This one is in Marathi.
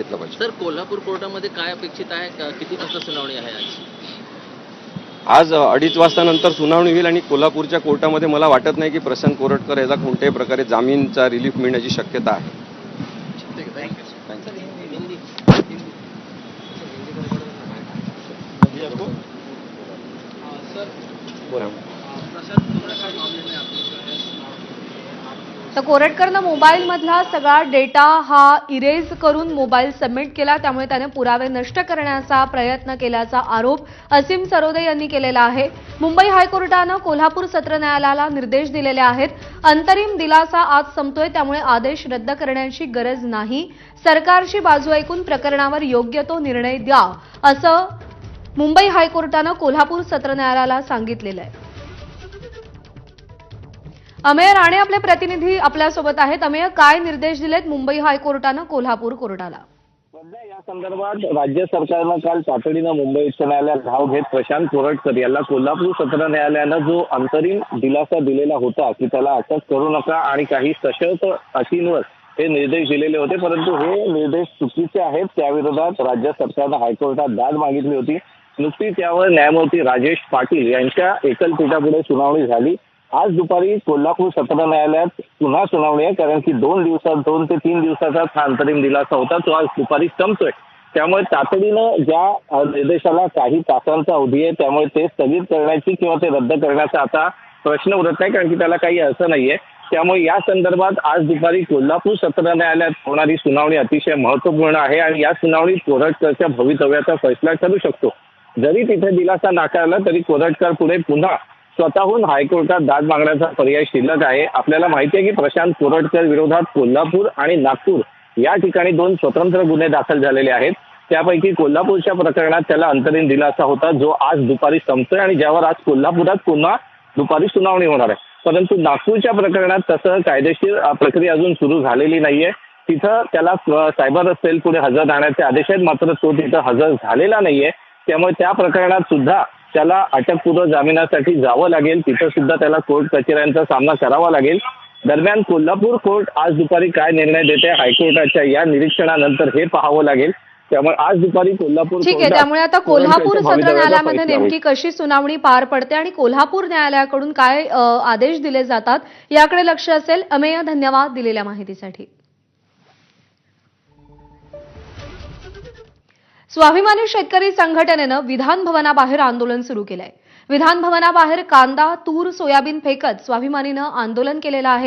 घेतलं पाहिजे। सर, कोल्हापूर कोर्टामध्ये काय अपेक्षित आहे? किती वाजता सुनावणी आहे आज आज? 2:30 वाजता सुनावणी होईल आणि कोल्हापूरच्या कोर्टामध्ये मला वाटत नाही की प्रशांत कोरटकर याला कोणत्याही प्रकारे जामीनचा रिलीफ मिळण्याची शक्यता आहे। तर कोरटकरनं मोबाईल मधला सगळा डेटा हा इरेज करून मोबाईल सबमिट केला, त्यामुळे त्याने पुरावे नष्ट करण्याचा प्रयत्न केल्याचा आरोप असीम सरोदे यांनी केलेला आहे। मुंबई हायकोर्टानं कोल्हापूर सत्र न्यायालयाला निर्देश दिलेले आहेत। अंतरिम दिलासा आज संपतोय, त्यामुळे आदेश रद्द करण्याची गरज नाही। सरकारची बाजू ऐकून प्रकरणावर योग्य तो निर्णय द्या, असं मुंबई हायकोर्टानं कोल्हापूर सत्र न्यायालयाला सांगितलेलं आहे। अमेय राणे आपले प्रतिनिधी आपल्यासोबत आहेत। अमेय, काय निर्देश दिलेत मुंबई हायकोर्टानं कोल्हापूर कोर्टाला? सध्या या संदर्भात राज्य सरकारनं काल तातडीनं मुंबई उच्च न्यायालयात धाव घेत प्रशांत कोरटकर याला कोल्हापूर सत्र न्यायालयानं जो अंतरिम दिलासा दिलेला होता की त्याला अटक करू नका आणि काही सशर्त अटींवर हे निर्देश दिलेले होते, परंतु हे निर्देश चुकीचे आहेत। त्याविरोधात राज्य सरकारनं हायकोर्टात दाद मागितली होती। नुकतीच यावर न्यायमूर्ती राजेश पाटील यांच्या एकलपीठापुढे सुनावणी झाली। आज दुपारी कोल्हापूर सत्र न्यायालयात पुन्हा सुनावणी आहे, कारण की 2 ते 3 दिवसाचा हा अंतरिम दिलासा होता, तो आज दुपारी संपतोय। त्यामुळे तातडीनं ज्या निर्देशाला काही तासांचा अवधी आहे, त्यामुळे ते स्थगित करण्याची किंवा ते रद्द करण्याचा आता प्रश्न उरत नाही, कारण की त्याला काही अर्थ नाहीये। त्यामुळे या संदर्भात आज दुपारी कोल्हापूर सत्र न्यायालयात होणारी सुनावणी अतिशय महत्त्वपूर्ण आहे आणि या सुनावणीत कोरटकरच्या भवितव्याचा फैसला ठरू शकतो। जरी तिथे दिलासा नाकारला तरी कोरटकर पुढे पुन्हा स्वतःहून हायकोर्टात दाद मागण्याचा पर्याय शिल्लक आहे। आपल्याला माहिती आहे की प्रशांत कोरटकर विरोधात कोल्हापूर आणि नागपूर या ठिकाणी 2 स्वतंत्र गुन्हे दाखल झालेले आहेत। त्यापैकी कोल्हापूरच्या प्रकरणात त्याला अंतरिम दिलासा होता, जो आज दुपारी संपतोय आणि ज्यावर आज कोल्हापुरात पुन्हा दुपारी सुनावणी होणार आहे। परंतु नागपूरच्या प्रकरणात तसं कायदेशीर प्रक्रिया अजून सुरू झालेली नाहीये। तिथं त्याला सायबर सेल पुढे हजर राहण्याचे आदेश आहेत, मात्र तो तिथं हजर झालेला नाहीये। त्यामुळे त्या प्रकरणात सुद्धा त्याला अटकपूर्व जामिनासाठी जावं लागेल, तिथं सुद्धा त्याला कोर्ट कचेऱ्यांचा सामना करावा लागेल। दरम्यान कोल्हापूर कोर्ट आज दुपारी काय निर्णय देते हायकोर्टाच्या या निरीक्षणानंतर हे पाहावं लागेल। त्यामुळे आज दुपारी कोल्हापूर ठीक आहे, त्यामुळे आता कोल्हापूर सत्र न्यायालयामध्ये नेमकी कशी सुनावणी पार पडते आणि कोल्हापूर न्यायालयाकडून काय आदेश दिले जातात याकडे लक्ष असेल। अमेय, धन्यवाद दिलेल्या माहितीसाठी। स्वाभिमानी शेतकरी संघटनेनं विधान भवनाबाहेर आंदोलन सुरू केलंय। विधान भवनाबाहेर कांदा, तूर, सोयाबीन फेकत स्वाभिमानीनं आंदोलन केलेलं आहे।